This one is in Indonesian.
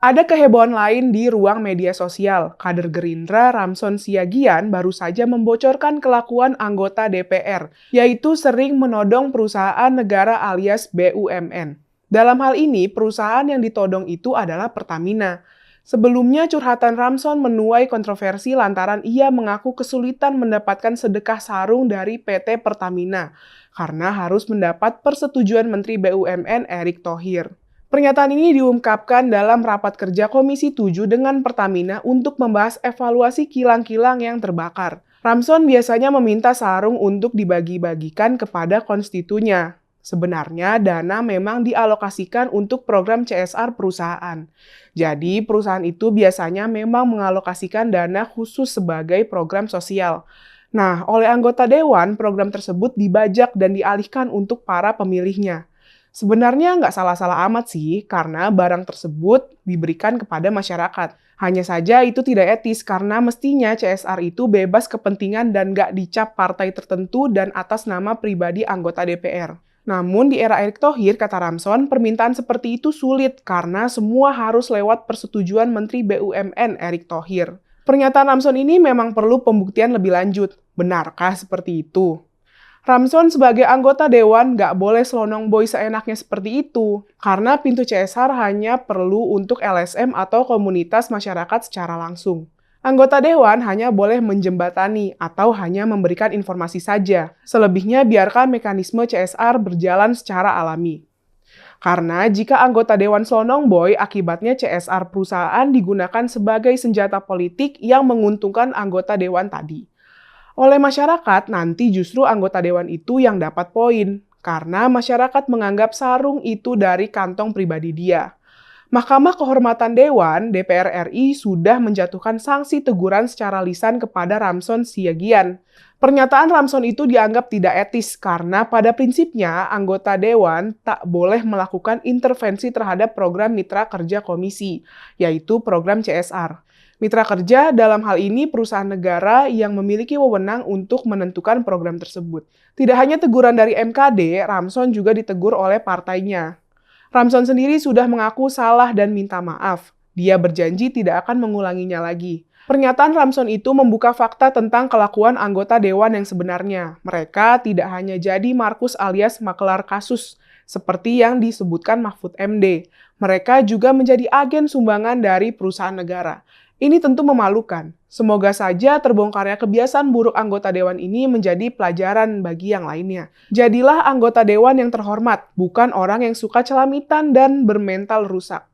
Ada kehebohan lain di ruang media sosial. Kader Gerindra Ramson Siagian baru saja membocorkan kelakuan anggota DPR, yaitu sering menodong perusahaan negara alias BUMN. Dalam hal ini, perusahaan yang ditodong itu adalah Pertamina. Sebelumnya, curhatan Ramson menuai kontroversi lantaran ia mengaku kesulitan mendapatkan sedekah sarung dari PT Pertamina karena harus mendapat persetujuan Menteri BUMN Erick Thohir. Pernyataan ini diungkapkan dalam rapat kerja Komisi 7 dengan Pertamina untuk membahas evaluasi kilang-kilang yang terbakar. Ramson biasanya meminta sarung untuk dibagi-bagikan kepada konstitunya. Sebenarnya dana memang dialokasikan untuk program CSR perusahaan. Jadi perusahaan itu biasanya memang mengalokasikan dana khusus sebagai program sosial. Nah, oleh anggota dewan, program tersebut dibajak dan dialihkan untuk para pemilihnya. Sebenarnya nggak salah-salah amat sih, karena barang tersebut diberikan kepada masyarakat. Hanya saja itu tidak etis karena mestinya CSR itu bebas kepentingan dan nggak dicap partai tertentu dan atas nama pribadi anggota DPR. Namun di era Erick Thohir, kata Ramson, permintaan seperti itu sulit karena semua harus lewat persetujuan Menteri BUMN Erick Thohir. Pernyataan Ramson ini memang perlu pembuktian lebih lanjut. Benarkah seperti itu? Ramson sebagai anggota dewan nggak boleh selonong boy seenaknya seperti itu, karena pintu CSR hanya perlu untuk LSM atau komunitas masyarakat secara langsung. Anggota dewan hanya boleh menjembatani atau hanya memberikan informasi saja. Selebihnya biarkan mekanisme CSR berjalan secara alami. Karena jika anggota dewan selonong boy, akibatnya CSR perusahaan digunakan sebagai senjata politik yang menguntungkan anggota dewan tadi. Oleh masyarakat, nanti justru anggota dewan itu yang dapat poin, karena masyarakat menganggap sarung itu dari kantong pribadi dia. Mahkamah Kehormatan Dewan (DPR RI) sudah menjatuhkan sanksi teguran secara lisan kepada Ramson Siagian. Pernyataan Ramson itu dianggap tidak etis karena pada prinsipnya anggota dewan tak boleh melakukan intervensi terhadap program mitra kerja komisi, yaitu program CSR. Mitra kerja dalam hal ini perusahaan negara yang memiliki wewenang untuk menentukan program tersebut. Tidak hanya teguran dari MKD, Ramson juga ditegur oleh partainya. Ramson sendiri sudah mengaku salah dan minta maaf. Dia berjanji tidak akan mengulanginya lagi. Pernyataan Ramson itu membuka fakta tentang kelakuan anggota dewan yang sebenarnya. Mereka tidak hanya jadi Markus alias makelar kasus, seperti yang disebutkan Mahfud MD. Mereka juga menjadi agen sumbangan dari perusahaan negara. Ini tentu memalukan. Semoga saja terbongkarnya kebiasaan buruk anggota dewan ini menjadi pelajaran bagi yang lainnya. Jadilah anggota dewan yang terhormat, bukan orang yang suka celamitan dan bermental rusak.